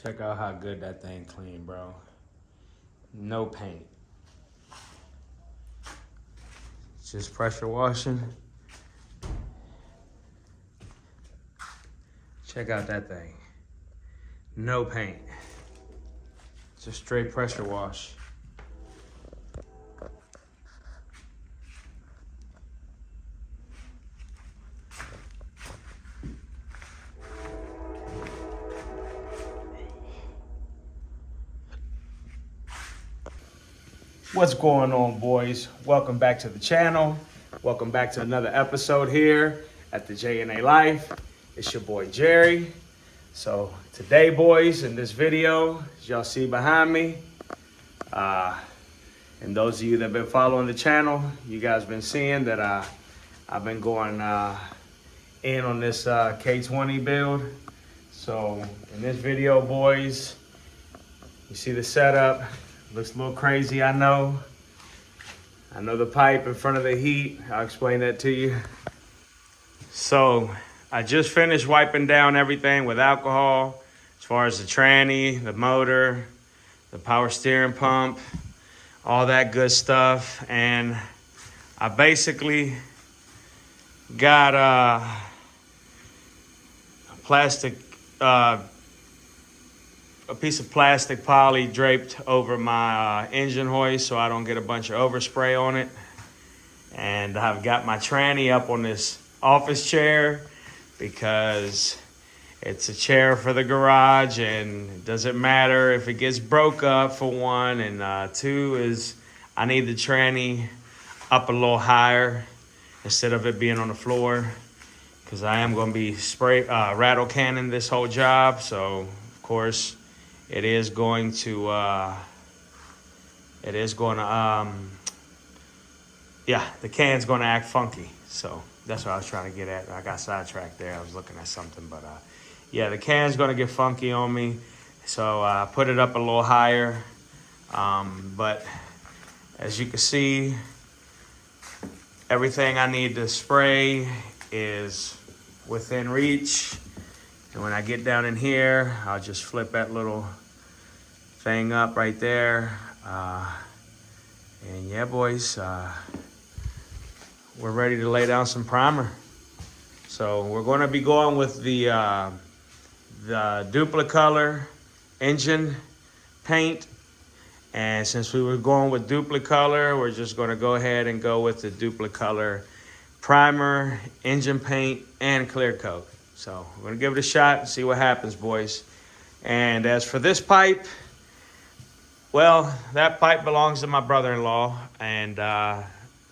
Check out how good that thing clean, bro. No paint. Just pressure washing. Check out that thing. No paint. Just straight pressure wash. What's going on, boys? Welcome back to the channel. Welcome back to another episode here at the Jdm Life. It's your boy Jerry. So today, boys, in this video, as y'all see behind me, and those of you that have been following the channel, you guys been seeing that I've been going in on this K20 build. So in this video, boys, you see the setup. Looks a little crazy, I know. I know the pipe in front of the heat. I'll explain that to you. So I just finished wiping down everything with alcohol, as far as the tranny, the motor, the power steering pump, all that good stuff. And I basically got a piece of plastic poly draped over my engine hoist so I don't get a bunch of overspray on it. And I've got my tranny up on this office chair because it's a chair for the garage, and it doesn't matter if it gets broke up, for one, and two is I need the tranny up a little higher instead of it being on the floor, because I am going to be rattle canning this whole job. So of course it is going to the can's going to act funky. So that's what I was trying to get at. I got sidetracked there. I was looking at something, but yeah, the can's going to get funky on me. So I put it up a little higher. But as you can see, everything I need to spray is within reach. And when I get down in here, I'll just flip that little thing up right there. And yeah, boys, we're ready to lay down some primer. So we're going to be going with the dupli color engine paint. And since we were going with dupli color, we're just going to go ahead and go with the dupli color primer, engine paint, and clear coat. So we're gonna give it a shot and see what happens, boys. And as for this pipe, well, that pipe belongs to my brother-in-law and the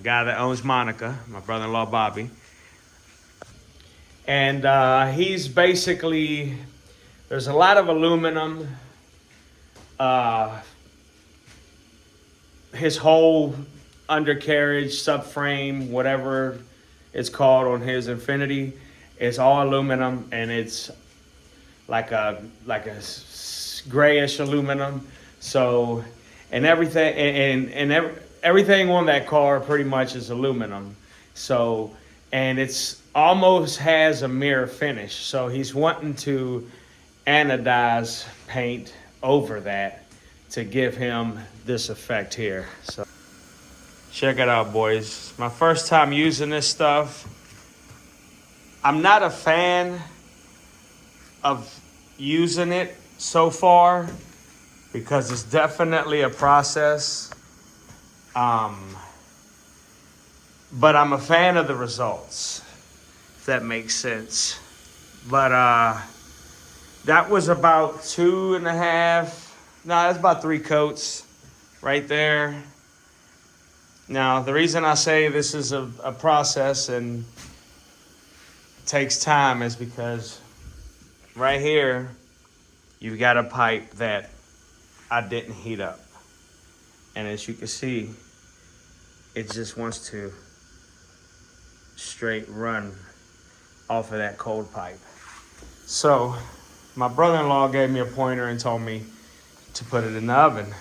guy that owns Monica, my brother-in-law Bobby. And he's basically, there's a lot of aluminum. His whole undercarriage, subframe, whatever it's called on his Infiniti, it's all aluminum, and it's like a grayish aluminum. So, and everything everything on that car pretty much is aluminum. So, and it's almost has a mirror finish. So he's wanting to anodize paint over that to give him this effect here. So check it out, boys. My first time using this stuff. I'm not a fan of using it so far because it's definitely a process. But I'm a fan of the results, if that makes sense. But that was about 2.5, no, that's about 3 coats right there. Now, the reason I say this is a process and takes time is because right here you've got a pipe that I didn't heat up, and as you can see, it just wants to straight run off of that cold pipe. So my brother-in-law gave me a pointer and told me to put it in the oven.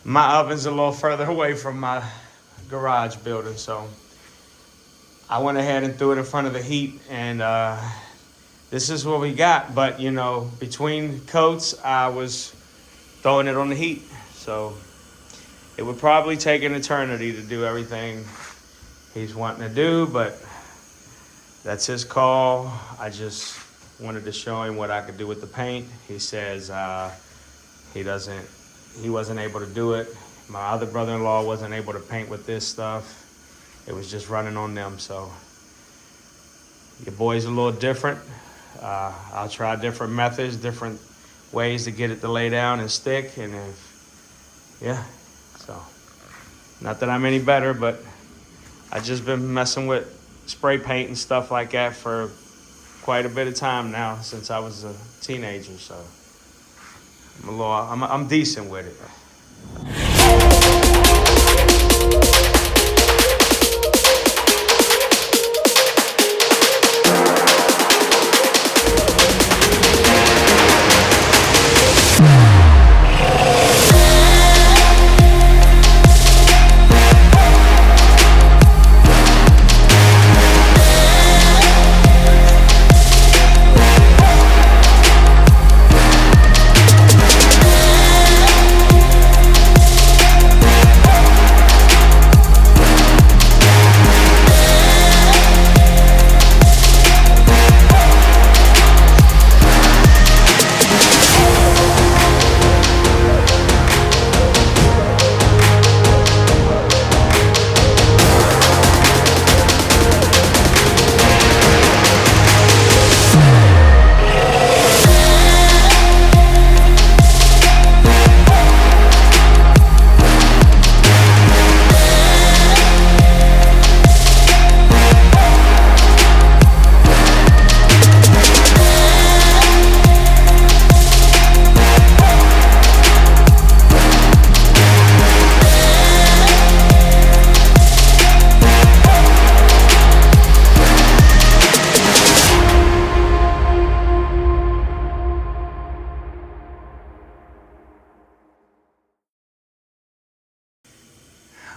My oven's a little further away from my garage building, so I went ahead and threw it in front of the heat, and this is what we got. But you know, between coats, I was throwing it on the heat, so it would probably take an eternity to do everything he's wanting to do, but that's his call. I just wanted to show him what I could do with the paint. He says he wasn't able to do it. My other brother-in-law wasn't able to paint with this stuff. It was just running on them. So your boy's a little different. I'll try different methods, different ways to get it to lay down and stick. And so not that I'm any better, but I just been messing with spray paint and stuff like that for quite a bit of time now, since I was a teenager. So I'm decent with it.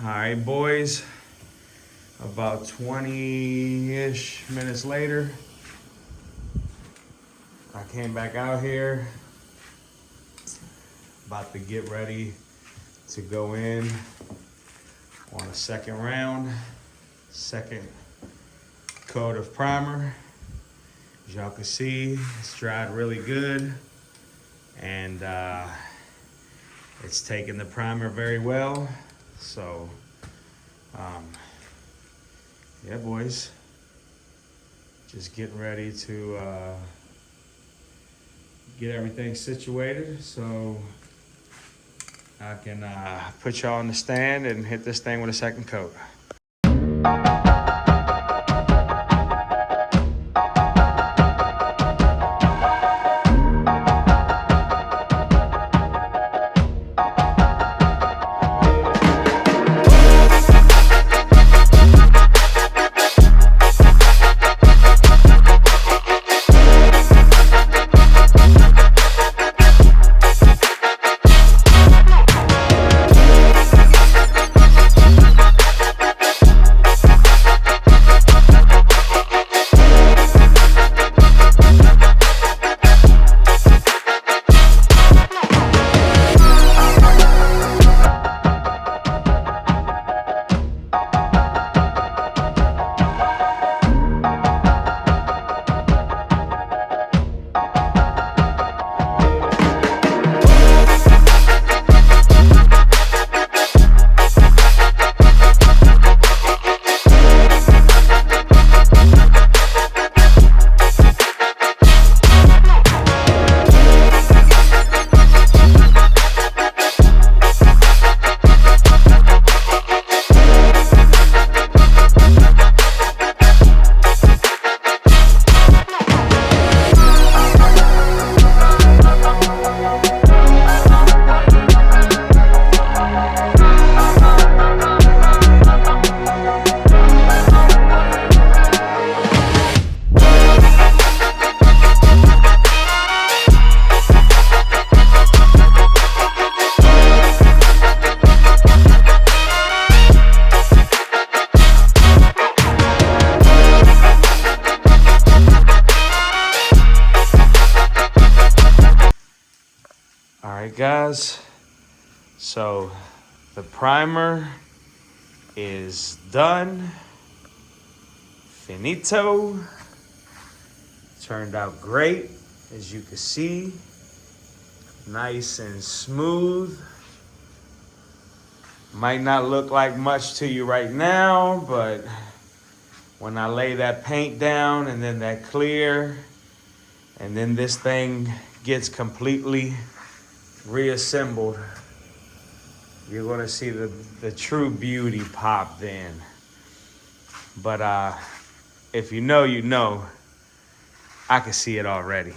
All right, boys, about 20-ish minutes later, I came back out here, about to get ready to go in on a second round, second coat of primer. As y'all can see, it's dried really good, and it's taken the primer very well. So, yeah, boys, just getting ready to get everything situated so I can put y'all on the stand and hit this thing with a second coat. All right, guys. So the primer is done. Finito. Turned out great, as you can see. Nice and smooth. Might not look like much to you right now, but when I lay that paint down and then that clear, and then this thing gets completely reassembled, you're gonna see the true beauty pop then. But if you know, you know. I can see it already.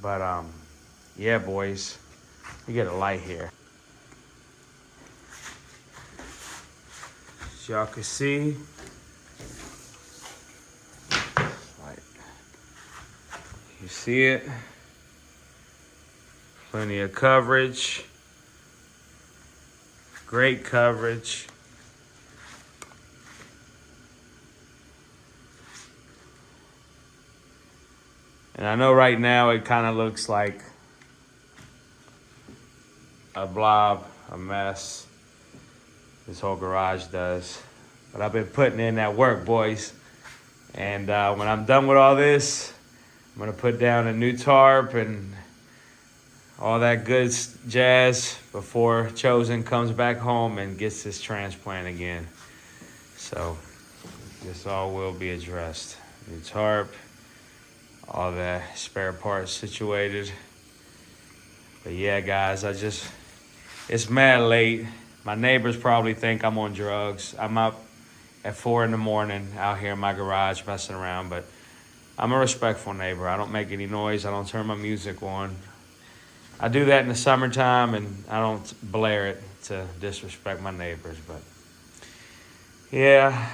But yeah, boys, we get a light here. As y'all can see, like, you see it? Plenty of coverage. Great coverage. And I know right now it kind of looks like a blob, a mess. This whole garage does. But I've been putting in that work, boys. And when I'm done with all this, I'm gonna put down a new tarp and all that good jazz before Chosen comes back home and gets this transplant again. So this all will be addressed. New tarp, all the spare parts situated. But yeah, guys, it's mad late. My neighbors probably think I'm on drugs. I'm up at 4 in the morning out here in my garage messing around, but I'm a respectful neighbor. I don't make any noise. I don't turn my music on. I do that in the summertime, and I don't blare it to disrespect my neighbors. But yeah,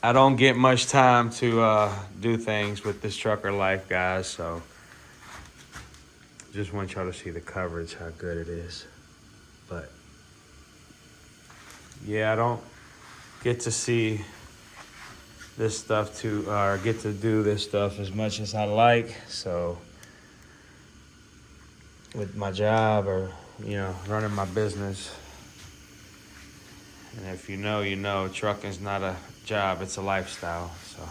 I don't get much time to do things with this trucker life, guys. So just want y'all to see the coverage, how good it is. But yeah, I don't get to see this stuff or get to do this stuff as much as I like. So with my job or, running my business. And if you know, you know, trucking's not a job, it's a lifestyle. So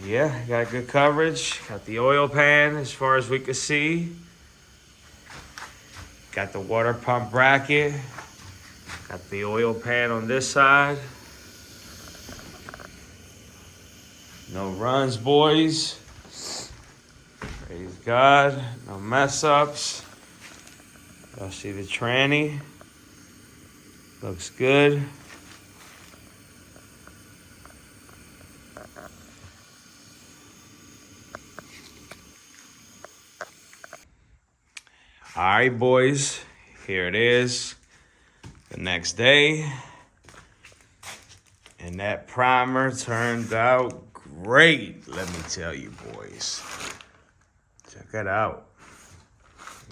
yeah, got good coverage. Got the oil pan as far as we can see. Got the water pump bracket. Got the oil pan on this side. No runs, boys. Praise God. No mess ups. Y'all see the tranny. Looks good. All right, boys. Here it is. The next day. And that primer turned out great, let me tell you, boys. Check it out.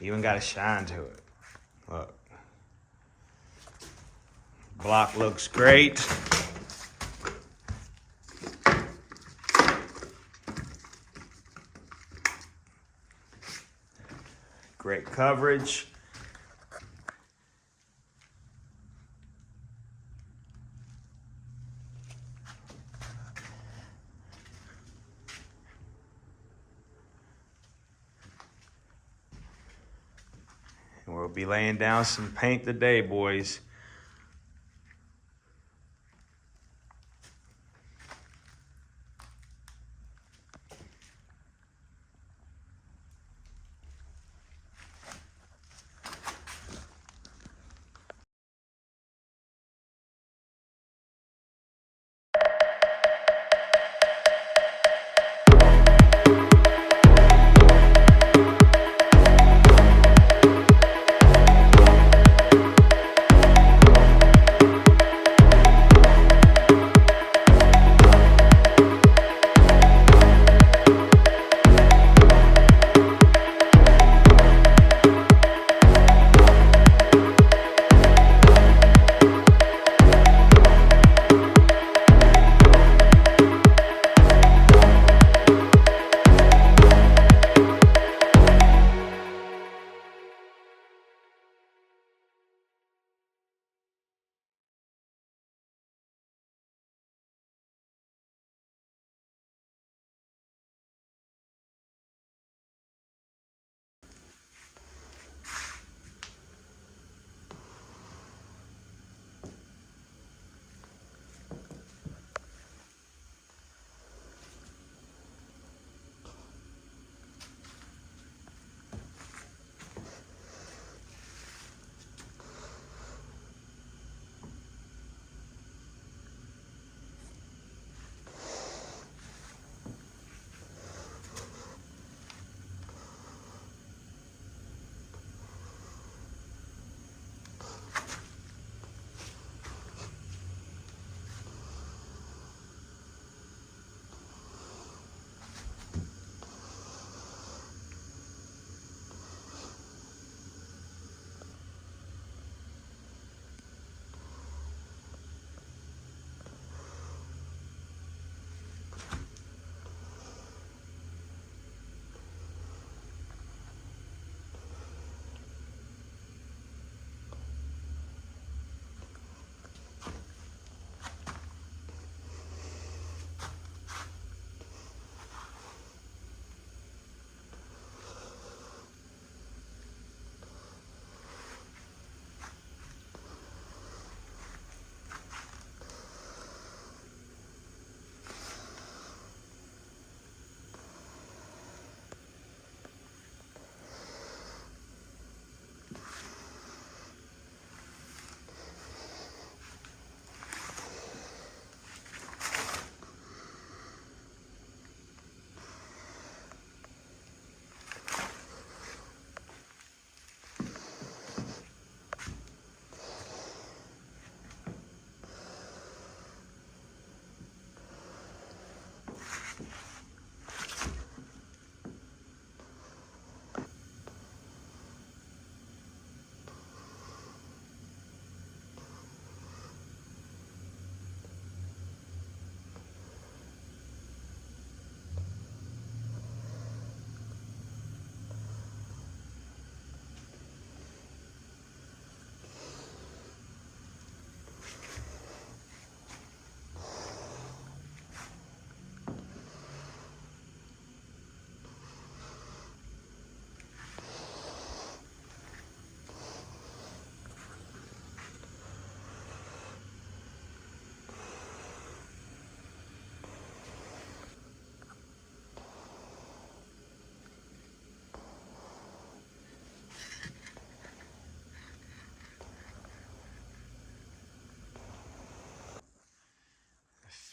Even got a shine to it. Look. Block looks great. Great coverage. And we'll be laying down some paint today, boys.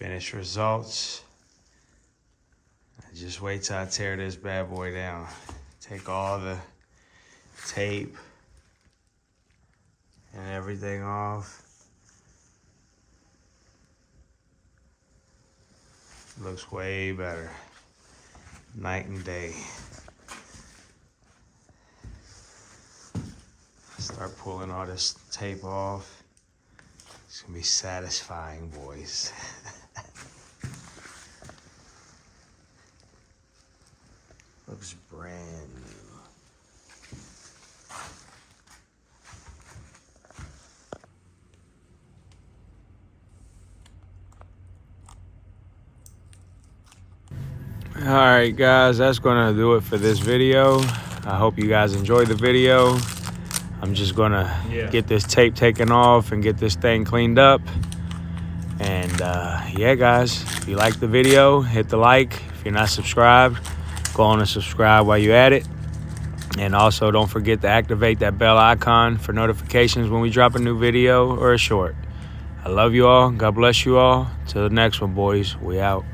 Finished results. Just wait till I tear this bad boy down. Take all the tape and everything off. Looks way better. Night and day. Start pulling all this tape off. It's gonna be satisfying, boys. Looks brand new. All right, guys, that's gonna do it for this video. I hope you guys enjoyed the video. I'm just gonna get this tape taken off and get this thing cleaned up. And yeah, guys, if you like the video, hit the like. If you're not subscribed, go on and subscribe while you're at it. And also don't forget to activate that bell icon for notifications when we drop a new video or a short. I love you all. God bless you all. Till the next one, boys. We out.